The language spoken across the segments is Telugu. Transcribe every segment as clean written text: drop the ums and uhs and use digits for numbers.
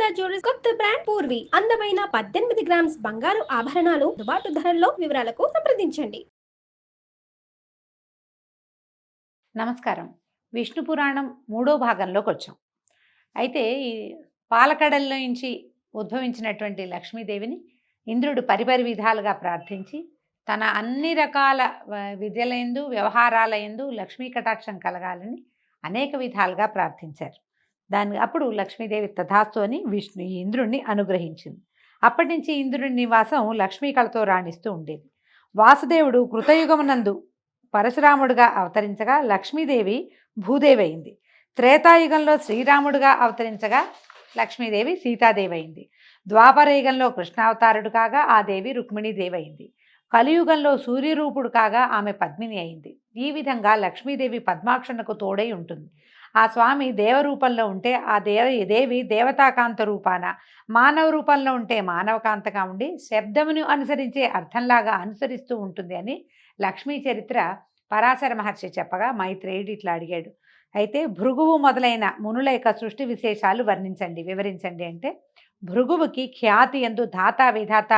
సునీత జ్యువెలర్స్ కొత్త బ్రాండ్ పూర్వి అందమైన 18 గ్రామ్స్ బంగారు ఆభరణాలు దుబాటు ధరల్లో. వివరాలకు సంప్రదించండి. నమస్కారం. విష్ణు పురాణం 3వ భాగంలోకి వచ్చాం. అయితే ఈ పాలకడల్లో నుంచి ఉద్భవించినటువంటి లక్ష్మీదేవిని ఇంద్రుడు పరిపరి విధాలుగా ప్రార్థించి తన అన్ని రకాల విద్యలందు వ్యవహారాలయందు లక్ష్మీ కటాక్షం కలగాలని అనేక విధాలుగా ప్రార్థించారు. అప్పుడు లక్ష్మీదేవి తథాస్తు అని ఈ ఇంద్రుణ్ణి అనుగ్రహించింది. అప్పటి నుంచి ఇంద్రుడి నివాసం లక్ష్మీ కళతో రాణిస్తూ ఉండేది. వాసుదేవుడు కృతయుగమునందు పరశురాముడుగా అవతరించగా లక్ష్మీదేవి భూదేవి అయింది. త్రేతాయుగంలో శ్రీరాముడుగా అవతరించగా లక్ష్మీదేవి సీతాదేవి అయింది. ద్వాపరయుగంలో కృష్ణావతారుడు కాగా ఆ దేవి రుక్మిణీదేవి అయింది. కలియుగంలో సూర్యరూపుడు కాగా ఆమె పద్మిని అయింది. ఈ విధంగా లక్ష్మీదేవి పద్మాక్షణకు తోడై ఉంటుంది. ఆ స్వామి దేవరూపంలో ఉంటే ఆ దేవి దేవతాకాంత రూపాన, మానవ రూపంలో ఉంటే మానవకాంతగా ఉండి శబ్దమును అనుసరించే అర్థంలాగా అనుసరిస్తూ ఉంటుంది అని లక్ష్మీ చరిత్ర పరాశర మహర్షి చెప్పగా మైత్రేయుడు ఇట్లా అడిగాడు. అయితే భృగువు మొదలైన మునుల యొక్క సృష్టి విశేషాలు వివరించండి అంటే, భృగువుకి ఖ్యాతి యందు ధాత విధాత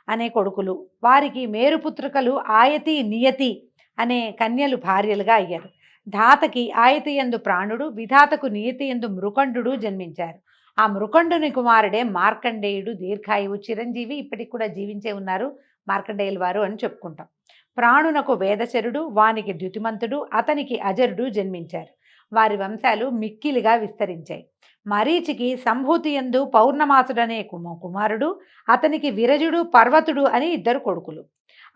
అనే కొడుకులు, వారికి మేరుపుత్రికలు ఆయతి నియతి అనే కన్యలు భార్యలుగా అయ్యారు. ధాతకి ఆయతి యందు ప్రాణుడు, విధాతకు నియతి యందు మృకండు జన్మించారు. ఆ మృకండుని కుమారుడే మార్కండేయుడు, దీర్ఘాయువు, చిరంజీవి, ఇప్పటికి కూడా జీవించే ఉన్నారు మార్కండేయులు వారు అని చెప్పుకుంటాం. ప్రాణునకు వేదశరుడు, వానికి ద్యుతిమంతుడు, అతనికి అజరుడు జన్మించారు. వారి వంశాలు మిక్కిలిగా విస్తరించాయి. మరీచికి సంభూతి యందు పౌర్ణమాసుడనే కుమారుడు, అతనికి విరజుడు, పర్వతుడు అని 2 కొడుకులు.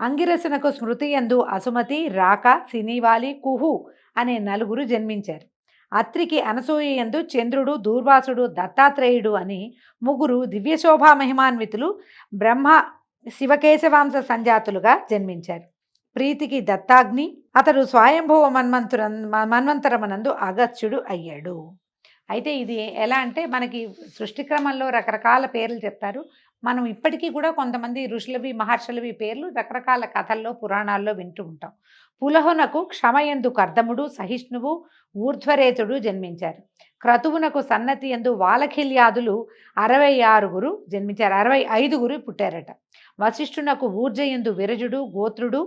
అంగిరసునకు స్మృతి యందు అసుమతి, రాక, సినీవాలి, కుహు అనే 4 జన్మించారు. అత్రికి అనసూయ యందు చంద్రుడు, దూర్వాసుడు, దత్తాత్రేయుడు అని 3 దివ్యశోభా మహిమాన్వితులు బ్రహ్మ శివకేశవాంశ సంజాతులుగా జన్మించారు. ప్రీతికి దత్తాగ్ని, అతడు స్వయంభువ మన్వంతరమనందు అగత్యుడు అయ్యాడు. అయితే ఇది ఎలా అంటే, మనకి సృష్టిక్రమంలో రకరకాల పేర్లు చెప్తారు. మనం ఇప్పటికీ కూడా కొంతమంది ఋషులవి మహర్షులవి పేర్లు రకరకాల కథల్లో పురాణాల్లో వింటూ ఉంటాం. పులహునకు క్షమయందు కర్దముడు, సహిష్ణువు, ఊర్ధ్వరేతుడు జన్మించారు. క్రతువునకు సన్నతి యందు వాలఖిల్యాదులు 66 జన్మించారు. 65 పుట్టారట. వశిష్ఠునకు ఊర్జయందు విరజుడు, గోత్రుడు,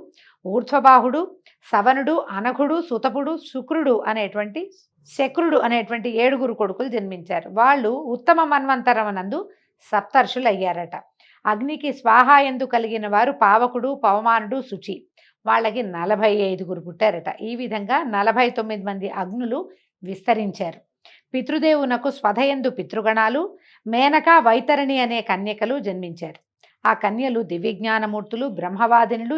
ఊర్ధ్వబాహుడు, సవనుడు, అనఘుడు, సుతపుడు, శుక్రుడు అనేటువంటి శక్రుడు అనేటువంటి 7 కొడుకులు జన్మించారు. వాళ్ళు ఉత్తమ మన్వంతరమనందు సప్తర్షులు అయ్యారట. అగ్నికి స్వాహాయందు కలిగిన వారు పావకుడు, పవమానుడు, శుచి. వాళ్ళకి 45 పుట్టారట. ఈ విధంగా 49 మంది అగ్నులు విస్తరించారు. పితృదేవునకు స్వధయందు పితృగణాలు, మేనక, వైతరణి అనే కన్యకలు జన్మించారు. ఆ కన్యలు దివ్యజ్ఞానమూర్తులు, బ్రహ్మవాదినులు,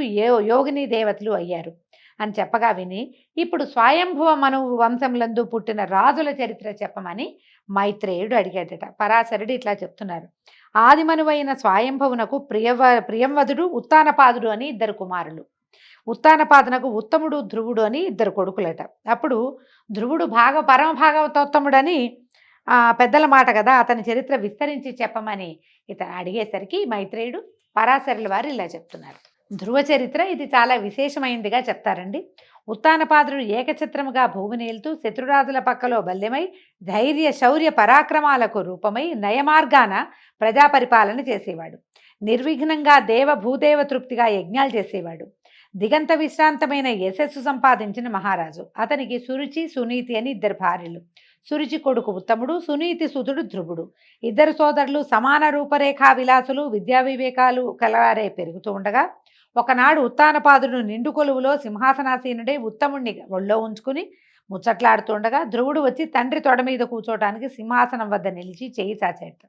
యోగిని దేవతలు అయ్యారు అని చెప్పగా విని, ఇప్పుడు స్వయంభువ మనువు వంశంలందు పుట్టిన రాజుల చరిత్ర చెప్పమని మైత్రేయుడు అడిగాడట. పరాశరుడు ఇట్లా చెప్తున్నారు. ఆదిమనువైన స్వయంభవునకు ప్రియంవదుడు, ఉత్తానపాదుడు అని 2 కుమారులు. ఉత్తానపాదునకు ఉత్తముడు, ధ్రువుడు అని 2 కొడుకులట. అప్పుడు ధ్రువుడు పరమ భాగవతోత్తముడని పెద్దల మాట కదా, అతని చరిత్ర విస్తరించి చెప్పమని ఇతను అడిగేసరికి మైత్రేయుడు పరాశరుల వారు ఇలా చెప్తున్నారు. ధ్రువ చరిత్ర ఇది చాలా విశేషమైందిగా చెప్తారండి. ఉత్తానపాదుడు ఏకఛత్రముగా భూమిని ఏలుతూ శత్రురాజుల పక్కలో బల్యమై ధైర్య శౌర్య పరాక్రమాలకు రూపమై నయమార్గాన ప్రజాపరిపాలన చేసేవాడు. నిర్విఘ్నంగా భూదేవ తృప్తిగా యజ్ఞాలు చేసేవాడు. దిగంత విశ్రాంతమైన యశస్సు సంపాదించిన మహారాజు. అతనికి సురుచి, సునీతి అని 2 భార్యలు. సురుచి కొడుకు ఉత్తముడు, సునీతి సుతుడు ధ్రువుడు. 2 సోదరులు సమాన రూపరేఖా విలాసులు, విద్యా వివేకాలు కలవారే పెరుగుతూ ఉండగా, ఒకనాడు ఉత్తానపాదుడు నిండు కొలువులో సింహాసనాసీనుడే ఉత్తముణ్ణి ఒళ్ళో ఉంచుకుని ముచ్చట్లాడుతుండగా ధ్రువుడు వచ్చి తండ్రి తొడ మీద కూర్చోటానికి సింహాసనం వద్ద నిలిచి చేయి చాచేట.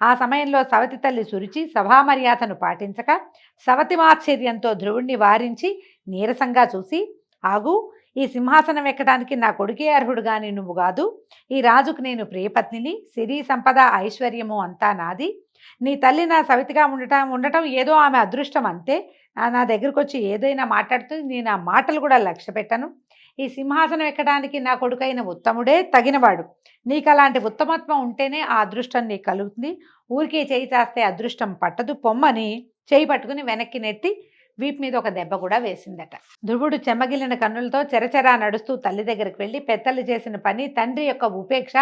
ఆ సమయంలో సవతి తల్లి సురుచి సభామర్యాదను పాటించక సవతిమాశ్చర్యంతో ధ్రువుణ్ణి వారించి నీరసంగా చూసి, ఆగు, ఈ సింహాసనం ఎక్కడానికి నా కొడుకే అర్హుడు గాని నువ్వు కాదు. ఈ రాజుకు నేను ప్రియపత్నిని, సిరి సంపద ఐశ్వర్యము అంతా నాది. నీ తల్లి నా సవితిగా ఉండటం ఏదో ఆమె అదృష్టం అంతే. నా దగ్గరకు వచ్చి ఏదైనా మాట్లాడుతుంది, నేను ఆ మాటలు కూడా లక్ష్య పెట్టను. ఈ సింహాసనం ఎక్కడానికి నా కొడుకైన ఉత్తముడే తగినవాడు. నీకు అలాంటి ఉత్తమత్వం ఉంటేనే ఆ అదృష్టం నీకు కలుగుతుంది. ఊరికే చేయి చాస్తే అదృష్టం పట్టదు, పొమ్మని చేయి పట్టుకుని వెనక్కి నెట్టి వీపు మీద ఒక దెబ్బ కూడా వేసిందట. ధ్రువుడు చెమ్మగిలిన కన్నులతో చెరచెరా నడుస్తూ తల్లి దగ్గరికి వెళ్ళి పెద్దలు చేసిన పని, తండ్రి యొక్క ఉపేక్ష,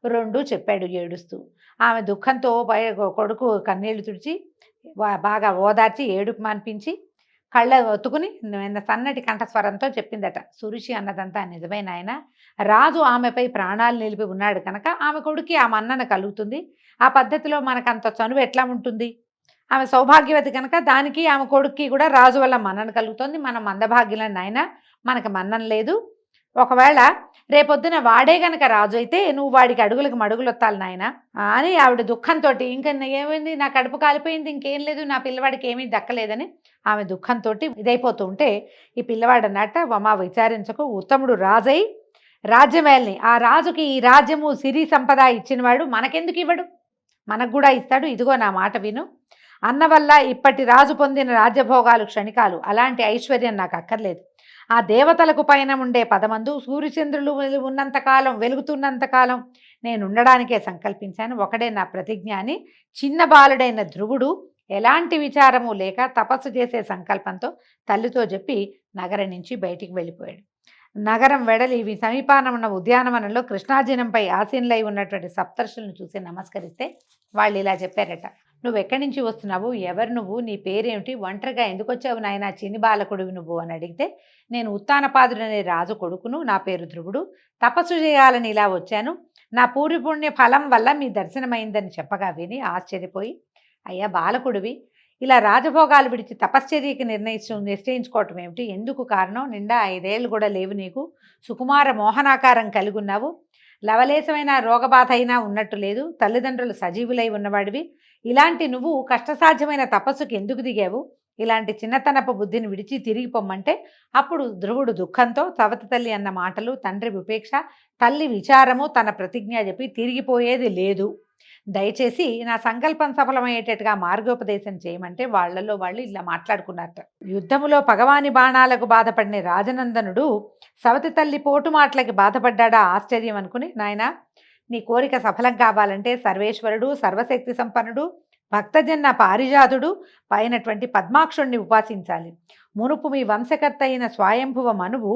రెండు చెప్పాడు ఏడుస్తూ. ఆమె దుఃఖంతో కొడుకు కన్నీళ్లు తుడిచి బాగా ఓదార్చి ఏడుపు మాన్పించి కళ్ళ ఒత్తుకుని సన్నటి కంఠస్వరంతో చెప్పిందట, సురుషి అన్నదంతా నిజమే నాయన. రాజు ఆమెపై ప్రాణాలు నిలిపి ఉన్నాడు కనుక ఆమె కొడుక్కి ఆ మన్నన కలుగుతుంది. ఆ పద్ధతిలో మనకంత చనువు ఎట్లా ఉంటుంది? ఆమె సౌభాగ్యవతి కనుక దానికి ఆమె కొడుక్కి కూడా రాజు వల్ల మన్నన కలుగుతుంది. మనం మందభాగ్యులం నాయన, మనకు మన్నన లేదు. ఒకవేళ రేపొద్దున వాడే గనక రాజు అయితే నువ్వు వాడికి అడుగులకు మడుగులొత్తాలి నాయన అని ఆవిడ దుఃఖంతో, ఇంకా ఏమైంది, నా కడుపు కాలిపోయింది, ఇంకేం లేదు, నా పిల్లవాడికి ఏమీ దక్కలేదని ఆమె దుఃఖంతో ఇదైపోతూ ఉంటే ఈ పిల్లవాడు అన్నట్ట, అమ్మా విచారించకు, ఉత్తముడు రాజై రాజ్యమేల్ని, ఆ రాజుకి ఈ రాజ్యము సిరి సంపద ఇచ్చినవాడు మనకెందుకు ఇవ్వడు? మనకు కూడా ఇస్తాడు. ఇదిగో నా మాట విను. అన్న వల్ల ఇప్పటి రాజు పొందిన రాజ్యభోగాలు క్షణికాలు, అలాంటి ఐశ్వర్యం నాకు అక్కర్లేదు. ఆ దేవతలకు పైన ఉండే పదమందు సూర్యచంద్రులు ఉన్నంతకాలం, వెలుగుతున్నంతకాలం నేను ఉండడానికే సంకల్పించాను. ఒకడే నా ప్రతిజ్ఞ అని చిన్న బాలుడైన ధ్రువుడు ఎలాంటి విచారము లేక తపస్సు చేసే సంకల్పంతో తల్లితో చెప్పి నగరం నుంచి బయటికి వెళ్ళిపోయాడు. నగరం వెడలి సమీపాన ఉన్న ఉద్యానవనంలో కృష్ణాజినంపై ఆసీనులై ఉన్నటువంటి సప్తర్షులను చూసి నమస్కరిస్తే వాళ్ళు ఇలా చెప్పారట, నువ్వు ఎక్కడి నుంచి వస్తున్నావు, ఎవరు నువ్వు, నీ పేరేమిటి, ఒంటరిగా ఎందుకు వచ్చావు నాయన, చిన్ని బాలకుడివి నువ్వు అని అడిగితే, నేను ఉత్తానపాదుడనే రాజు కొడుకును, నా పేరు ధ్రువుడు, తపస్సు చేయాలని ఇలా వచ్చాను, నా పూర్వపుణ్య ఫలం వల్ల మీ దర్శనమైందని చెప్పగా విని ఆశ్చర్యపోయి, అయ్యా బాలకుడివి, ఇలా రాజభోగాలు విడిచి తపశ్చర్యకి నిశ్చయించుకోవటం ఏమిటి, ఎందుకు కారణం, నిండా 5 ఏళ్ళు కూడా లేవు నీకు, సుకుమార మోహనాకారం కలిగి ఉన్నావు, లవలేశమైన రోగబాధ అయినా ఉన్నట్టు లేదు, తల్లిదండ్రులు సజీవులై ఉన్నవాడివి, ఇలాంటి నువ్వు కష్టసాధ్యమైన తపస్సుకి ఎందుకు దిగావు, ఇలాంటి చిన్నతనపు బుద్ధిని విడిచి తిరిగి పొమ్మంటే అప్పుడు ధ్రువుడు దుఃఖంతో సవతి తల్లి అన్న మాటలు, తండ్రి ఉపేక్ష, తల్లి విచారము, తన ప్రతిజ్ఞ చెప్పి తిరిగిపోయేది లేదు, దయచేసి నా సంకల్పం సఫలమయ్యేటట్టుగా మార్గోపదేశం చేయమంటే వాళ్ళలో వాళ్ళు ఇలా మాట్లాడుకున్నారట. యుద్ధములో పగవాని బాణాలకు బాధపడిన రాజనందనుడు సవతి తల్లి పోటు మాటలకి బాధపడ్డాడా ఆశ్చర్యం అనుకుని, నాయనా నీ కోరిక సఫలం కావాలంటే సర్వేశ్వరుడు, సర్వశక్తి సంపన్నుడు, భక్తజన్న పారిజాతుడు పైనటువంటి పద్మాక్షుణ్ణి ఉపాసించాలి. మునుపు మీ వంశకర్త అయిన స్వయంభువ మనువు,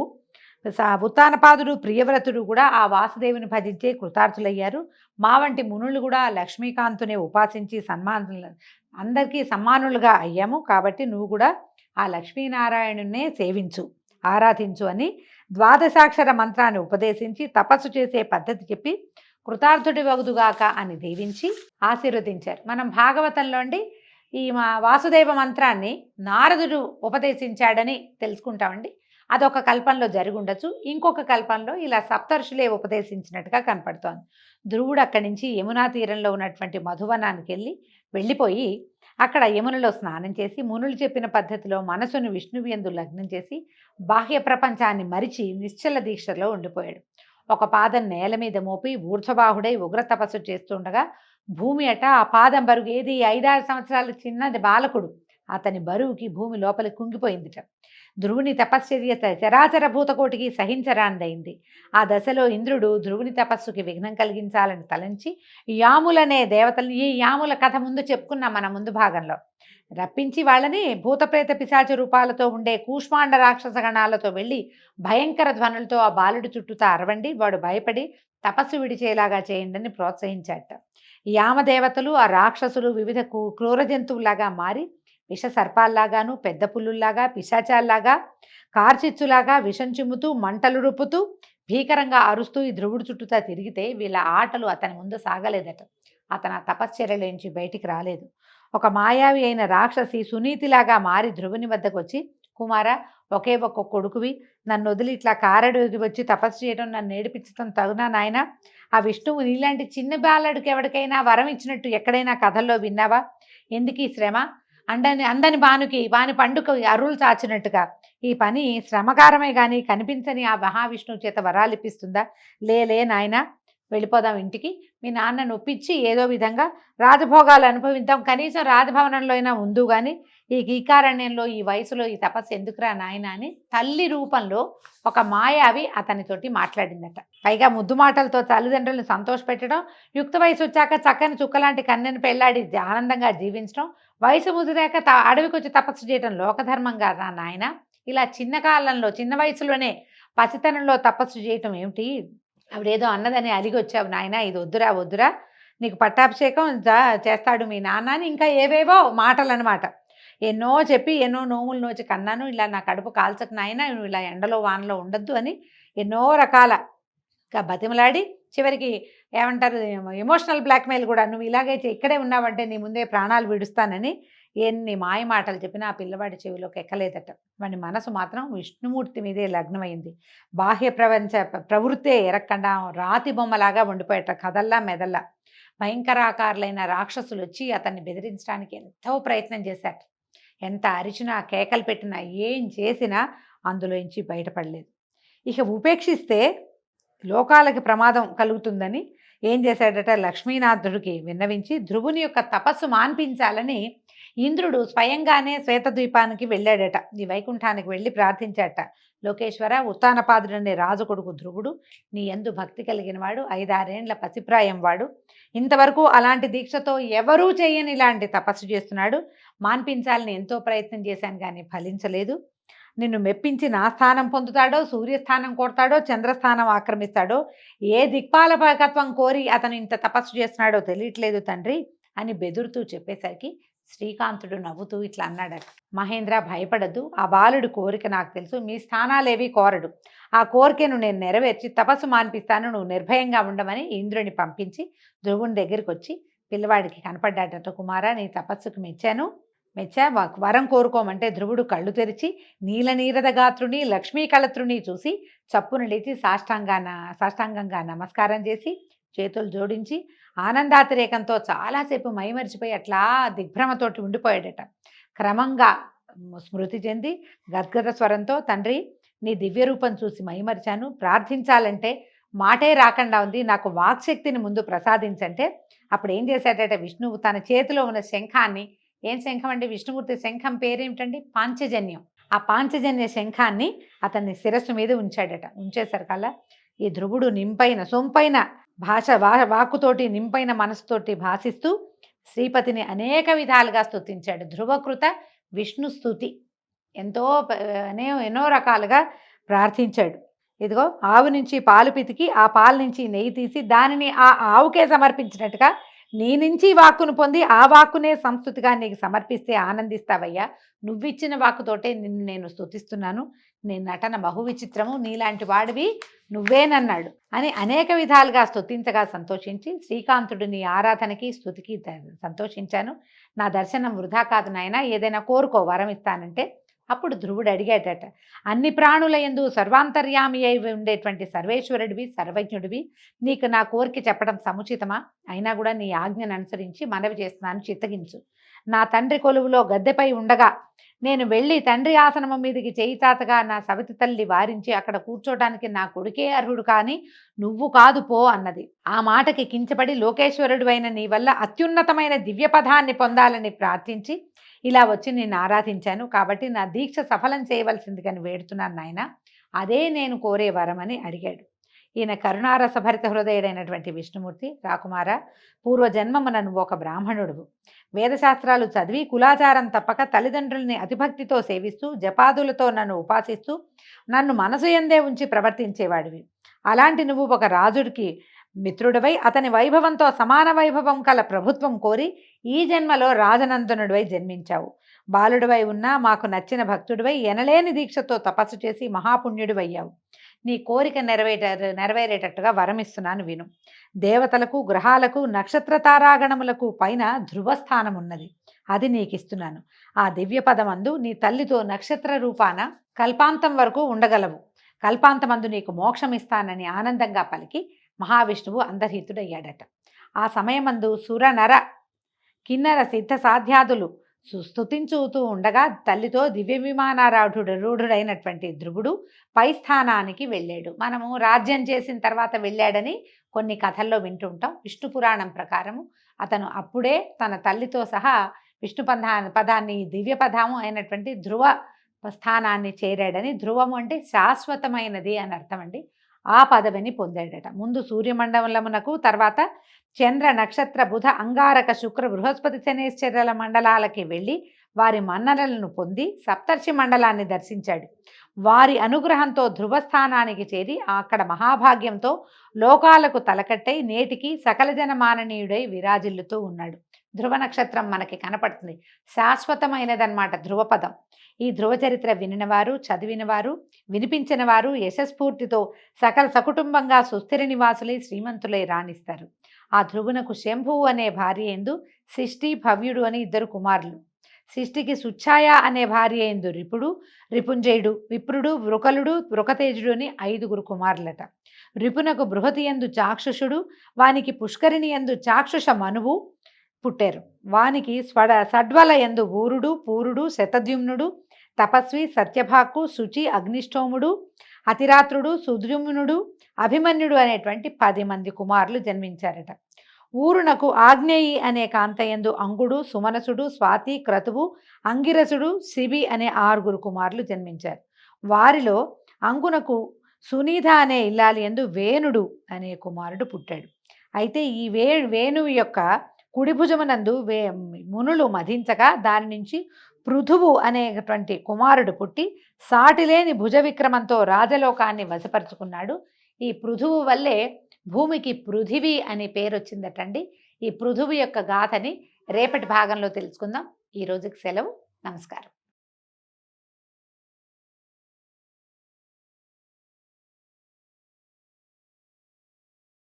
ఉత్తానపాదుడు, ప్రియవ్రతుడు కూడా ఆ వాసుదేవుని భజించే కృతార్థులయ్యారు. మా వంటి మునులు కూడా లక్ష్మీకాంతునే ఉపాసించి అందరికీ సమ్మానులుగా అయ్యాము. కాబట్టి నువ్వు కూడా ఆ లక్ష్మీనారాయణునే సేవించు, ఆరాధించు అని ద్వాదశాక్షర మంత్రాన్ని ఉపదేశించి తపస్సు చేసే పద్ధతి చెప్పి కృతార్థుడి వగుదుగాక అని దీవించి ఆశీర్వదించారు. మనం భాగవతంలో ఈ వాసుదేవ మంత్రాన్ని నారదుడు ఉపదేశించాడని తెలుసుకుంటామండి. అదొక కల్పంలో జరిగి ఉండొచ్చు. ఇంకొక కల్పంలో ఇలా సప్తర్షులే ఉపదేశించినట్టుగా కనపడుతోంది. ధ్రువుడు అక్కడి నుంచి యమునా తీరంలో ఉన్నటువంటి మధువనానికి వెళ్ళిపోయి అక్కడ యమునలో స్నానం చేసి మునులు చెప్పిన పద్ధతిలో మనసును విష్ణువు యందు లగ్నం చేసి బాహ్య ప్రపంచాన్ని మరిచి నిశ్చల దీక్షలో ఉండిపోయాడు. ఒక పాదం నేల మీద మోపి ఊర్ధ్వబాహుడై ఉగ్ర తపస్సు చేస్తుండగా భూమి అట ఆ పాదం బరువు, ఏది 5-6 సంవత్సరాల చిన్నది బాలకుడు, అతని బరువుకి భూమి లోపలి కుంగిపోయిందిట. ధ్రువుని తపశ్చర్య చరాచర భూతకోటికి సహించరాందైంది. ఆ దశలో ఇంద్రుడు ధ్రువుని తపస్సుకి విఘ్నం కలిగించాలని తలంచి యాములనే దేవతలు, ఈ యాముల కథ ముందు చెప్పుకున్నాం మన ముందు భాగంలో, రప్పించి వాళ్ళని భూతప్రేత పిశాచ రూపాలతో ఉండే కూష్మాండ రాక్షస గణాలతో వెళ్ళి భయంకర ధ్వనులతో ఆ బాలుడి చుట్టూతా అరవండి, వాడు భయపడి తపస్సు విడిచేలాగా చేయండి అని ప్రోత్సహించాట. యామదేవతలు ఆ రాక్షసులు వివిధ క్రూర జంతువులాగా మారి విష సర్పాల్లాగాను, పెద్ద పుల్లుల్లాగా, పిశాచాల్లాగా, కార్చిచ్చులాగా విషం చిమ్ముతూ మంటలు రుపుతూ భీకరంగా అరుస్తూ ఈ ధ్రువుడు చుట్టూతా తిరిగితే వీళ్ళ ఆటలు అతని ముందు సాగలేదట. అతను ఆ తపశ్చర్యలోంచి బయటికి రాలేదు. ఒక మాయావి అయిన రాక్షసి సునీతిలాగా మారి ధ్రువుని వద్దకు వచ్చి, కుమార, ఒకే ఒక్క కొడుకువి, నన్ను వదిలి ఇట్లా కారడు వచ్చి తపస్సు చేయడం, నన్ను నేర్పించడం తగునా నాయన? ఆ విష్ణువు నీలాంటి చిన్న బాలడికి ఎవరికైనా వరం ఇచ్చినట్టు ఎక్కడైనా కథల్లో విన్నావా? ఎందుకు ఈ శ్రమ? అందని వాని పండుగ అరువులు చాచినట్టుగా ఈ పని శ్రమకారమే కానీ కనిపించని ఆ మహావిష్ణువు చేత వరాలు ఇప్పిస్తుందా? లే నాయన, వెళ్ళిపోదాం ఇంటికి, మీ నాన్నను ఒప్పించి ఏదో విధంగా రాజభోగాలు అనుభవిద్దాం, కనీసం రాజభవనంలో అయినా ఉందు, కానీ ఈ గీకారణ్యంలో ఈ వయసులో ఈ తపస్సు ఎందుకురా నాయన అని తల్లి రూపంలో ఒక మాయావి అతనితోటి మాట్లాడిందట. పైగా ముద్దు మాటలతో తల్లిదండ్రులను సంతోషపెట్టడం, యుక్త వయసు వచ్చాక చక్కని చుక్కలాంటి కన్యను పెళ్లాడి ఆనందంగా జీవించడం, వయసు ముదిరాక అడవికి వచ్చి తపస్సు చేయడం లోకధర్మంగా రా నాయన, ఇలా చిన్న కాలంలో చిన్న వయసులోనే పసితనంలో తపస్సు చేయటం ఏమిటి? ఆవిడేదో అన్నదని అలిగి వచ్చావు నాయన, ఇది వద్దురా వద్దురా, నీకు పట్టాభిషేకం చేస్తాడు మీ నాన్న అని ఇంకా ఏవేవో మాటలు అనమాట. ఎన్నో చెప్పి ఎన్నో నోములు నోచి కన్నాను, ఇలా నా కడుపు కాల్చకు నాయన, నువ్వు ఇలా ఎండలో వానలో ఉండొద్దు అని ఎన్నో రకాలగా బతిమలాడి చివరికి ఏమంటారు ఎమోషనల్ బ్లాక్మెయిల్ కూడా, నువ్వు ఇలాగే ఇక్కడే ఉన్నావంటే నీ ముందే ప్రాణాలు విడుస్తానని ఎన్ని మాయ మాటలు చెప్పినా ఆ పిల్లవాడి చెవిలోకి ఎక్కలేదట. వాడి మనసు మాత్రం విష్ణుమూర్తి మీదే లగ్నమైంది. బాహ్య ప్రవృత్తే ఎరక్కుండా రాతి బొమ్మలాగా ఉండిపోయేట, కదల్లా మెదల్లా. భయంకరాకారులైన రాక్షసులు వచ్చి అతన్ని బెదిరించడానికి ఎంతో ప్రయత్నం చేశారు. ఎంత అరిచినా కేకలు పెట్టినా ఏం చేసినా అందులోంచి బయటపడలేదు. ఇక ఉపేక్షిస్తే లోకాలకి ప్రమాదం కలుగుతుందని ఏం చేశాడట, లక్ష్మీనాథుడికి విన్నవించి ధ్రువుని యొక్క తపస్సు మాన్పించాలని ఇంద్రుడు స్వయంగానే శ్వేతద్వీపానికి వెళ్ళాడట. ఈ వైకుంఠానికి వెళ్ళి ప్రార్థించాడట, లోకేశ్వర, ఉత్తానపాదుడనే రాజు కొడుకు ధ్రువుడు నీ యందు భక్తి కలిగిన వాడు, 5-6 పసిప్రాయం వాడు, ఇంతవరకు అలాంటి దీక్షతో ఎవరూ చేయని ఇలాంటి తపస్సు చేస్తున్నాడు. మాన్పించాలని ఎంతో ప్రయత్నం చేశాను కానీ ఫలించలేదు. నిన్ను మెప్పించి నా స్థానం పొందుతాడో, సూర్యస్థానం కొడతాడో, చంద్రస్థానం ఆక్రమిస్తాడో, ఏ దిక్పాలకత్వం కోరి అతను ఇంత తపస్సు చేస్తున్నాడో తెలియట్లేదు తండ్రి అని బెదురుతూ చెప్పేసరికి శ్రీకాంతుడు నవ్వుతూ ఇట్లా అన్నాడట, మహేంద్ర భయపడద్దు, ఆ బాలుడి కోరిక నాకు తెలుసు, మీ స్థానాలేవి కోరడు, ఆ కోరికను నేను నెరవేర్చి తపస్సు మాన్పిస్తాను, నువ్వు నిర్భయంగా ఉండమని ఇంద్రుని పంపించి ధ్రువుని దగ్గరికి వచ్చి పిల్లవాడికి కనపడ్డాడట. కుమారా, నీ తపస్సుకు మెచ్చా, వరం కోరుకోమంటే ధ్రువుడు కళ్ళు తెరిచి నీలనీరద గాత్రుని లక్ష్మీ కళత్రుని చూసి చప్పున లేచి సాష్టాంగంగా నమస్కారం చేసి చేతులు జోడించి ఆనందాతిరేకంతో చాలాసేపు మైమరిచిపోయి అట్లా దిగ్భ్రమతోటి ఉండిపోయాడట. క్రమంగా స్మృతి చెంది గద్గద స్వరంతో, తండ్రి నీ దివ్య రూపం చూసి మైమరిచాను, ప్రార్థించాలంటే మాటే రాకుండా ఉంది, నాకు వాక్శక్తిని ముందు ప్రసాదించంటే అప్పుడు ఏం చేశాడట, విష్ణువు తన చేతిలో ఉన్న శంఖాన్ని, ఏం శంఖం అండి, విష్ణుమూర్తి శంఖం పేరేమిటండి, పాంచజన్యం, ఆ పాంచజన్య శంఖాన్ని అతన్ని శిరస్సు మీద ఉంచాడట. ఉంచేసరికల్లా ఈ ధ్రువుడు సొంపైన వాక్కుతోటి నింపైన మనసుతోటి భాషిస్తూ శ్రీపతిని అనేక విధాలుగా స్తుతించాడు. ధ్రువకృత విష్ణు స్తుతి ఎన్నో రకాలుగా ప్రార్థించాడు. ఇదిగో ఆవు నుంచి పాలు పితికి ఆ పాల నుంచి నెయ్యి తీసి దానిని ఆ ఆవుకే సమర్పించినట్టుగా నీ నుంచి వాక్కును పొంది ఆ వాక్కునే సంస్కృతిగా నీకు సమర్పిస్తే ఆనందిస్తావయ్యా, నువ్విచ్చిన వాక్కుతోటే నిన్ను నేను స్తుతిస్తున్నాను, నీ నటన బహు విచిత్రము, నీలాంటి వాడివి నువ్వేనన్నాడు అని అనేక విధాలుగా స్తుతించగా సంతోషించి శ్రీకాంతుడు నీ ఆరాధనకి స్తుతికి సంతోషించాను, నా దర్శనం వృధా కాదు నాయన, ఏదైనా కోరుకో వరం ఇస్తానంటే అప్పుడు ధ్రువుడు అడిగాడట, అన్ని ప్రాణుల యందు సర్వాంతర్యామి అయి ఉండేటువంటి సర్వేశ్వరుడివి, సర్వజ్ఞుడివి, నీకు నా కోరిక చెప్పడం సముచితమా, అయినా కూడా నీ ఆజ్ఞను అనుసరించి మనవి చేస్తున్నాను, చిత్తగించు. నా తండ్రి కొలువులో గద్దెపై ఉండగా నేను వెళ్ళి తండ్రి ఆసనము మీదకి చేయి చాచగా నా సవితి తల్లి వారించి అక్కడ కూర్చోటానికి నా కొడుకే అర్హుడు కానీ నువ్వు కాదు పో అన్నది. ఆ మాటకి కించపడి లోకేశ్వరుడు అయిన నీ వల్ల అత్యున్నతమైన దివ్య పదాన్ని పొందాలని ప్రార్థించి ఇలా వచ్చి నేను ఆరాధించాను, కాబట్టి నా దీక్ష సఫలం చేయవలసిందిగాని వేడుతున్నాను నాయన, అదే నేను కోరే వరమని అడిగాడు. ఈయన కరుణారసభరిత హృదయుడైనటువంటి విష్ణుమూర్తి, రాకుమార, పూర్వజన్మమున నువ్వు ఒక బ్రాహ్మణుడువు, వేదశాస్త్రాలు చదివి కులాచారం తప్పక తల్లిదండ్రుల్ని అతిభక్తితో సేవిస్తూ జపాదులతో నన్ను ఉపాసిస్తూ నన్ను మనసు యందే ఉంచి ప్రవర్తించేవాడివి. అలాంటి నువ్వు ఒక రాజుడికి మిత్రుడివై అతని వైభవంతో సమాన వైభవం కల ప్రభుత్వం కోరి ఈ జన్మలో రాజనందనుడివై జన్మించావు. బాలుడివై ఉన్నా మాకు నచ్చిన భక్తుడివై ఎనలేని దీక్షతో తపస్సు చేసి మహాపుణ్యుడివయ్యావు. నీ కోరిక నెరవేరేటట్టుగా వరమిస్తున్నాను విను. దేవతలకు, గ్రహాలకు, నక్షత్ర తారాగణములకు పైన ధ్రువస్థానం ఉన్నది, అది నీకిస్తున్నాను. ఆ దివ్య పదమందు నీ తల్లితో నక్షత్ర రూపాన కల్పాంతం వరకు ఉండగలవు. కల్పాంతమందు నీకు మోక్షం ఇస్తానని ఆనందంగా పలికి మహావిష్ణువు అంతర్హితుడయ్యాడట. ఆ సమయమందు సుర నర కిన్నర సిద్ధ సాధ్యాదులు స్తుతించుతూ ఉండగా తల్లితో దివ్య విమానారూఢుడైనటువంటి ధ్రువుడు పై స్థానానికి వెళ్ళాడు. మనము రాజ్యం చేసిన తర్వాత వెళ్ళాడని కొన్ని కథల్లో వింటుంటాం. విష్ణు పురాణం ప్రకారము అతను అప్పుడే తన తల్లితో సహా విష్ణు పదాన్ని దివ్య పదము అయినటువంటి ధ్రువ స్థానాన్ని చేరాడని. ధ్రువము అంటే శాశ్వతమైనది అని అర్థం అండి. ఆ పదవిని పొందాడట. ముందు సూర్యమండలమునకు, తర్వాత చంద్ర, నక్షత్ర, బుధ, అంగారక, శుక్ర, బృహస్పతి, శనేశ్వరుల మండలాలకి వెళ్ళి వారి మన్ననలను పొంది సప్తర్షి మండలాన్ని దర్శించాడు. వారి అనుగ్రహంతో ధ్రువస్థానానికి చేరి అక్కడ మహాభాగ్యంతో లోకాలకు తలకట్టై నేటికి సకల జనమాననీయుడై విరాజిల్లుతూ ఉన్నాడు. ధ్రువ నక్షత్రం మనకి కనపడుతుంది, శాశ్వతమైనదన్నమాట ధ్రువపదం. ఈ ధ్రువ చరిత్ర వినినవారు, చదివినవారు, వినిపించిన వారు యశస్ఫూర్తితో సకల సకుటుంబంగా సుస్థిర నివాసులై శ్రీమంతులై రాణిస్తారు. ఆ ధ్రువునకు శంభువు అనే భార్య ఎందు శిష్టి, భవ్యుడు అని 2 కుమారులు. శిష్టికి సుఛాయ అనే భార్య ఎందు రిపుడు, రిపుంజయుడు, విప్రుడు, వృకలుడు, వృకతేజుడు అని 5 కుమారులట. రిపునకు బృహతి ఎందు చాక్షుషుడు, వానికి పుష్కరిణి ఎందు చాక్షుష మనువు పుట్టారు. వానికి సడ్వల ఎందు ఊరుడు, పూరుడు, శతద్యుమ్నుడు, తపస్వి, సత్యభాకు, శుచి, అగ్నిష్టోముడు, అతిరాత్రుడు, సుద్యుమ్నుడు, అభిమన్యుడు అనేటువంటి 10 మంది కుమారులు జన్మించారట. ఊరునకు ఆగ్నేయి అనే కాంతయందు అంగుడు, సుమనసుడు, స్వాతి, క్రతువు, అంగిరసుడు, శిబి అనే 6 కుమారులు జన్మించారు. వారిలో అంగునకు సునీధ అనే ఇల్లాలి యందు వేణుడు అనే కుమారుడు పుట్టాడు. అయితే ఈ వేణువు యొక్క కుడిభుజమునందు మునులు మధించగా దాని నుంచి పృథువు అనేటువంటి కుమారుడు పుట్టి సాటిలేని భుజ విక్రమంతో రాజలోకాన్ని వశపరుచుకున్నాడు. ఈ పృథువు వల్లే భూమికి పృథివీ అనే పేరు వచ్చిందటండి. ఈ పృథువు యొక్క గాథని రేపటి భాగంలో తెలుసుకుందాం. ఈ రోజుకి సెలవు. నమస్కారం.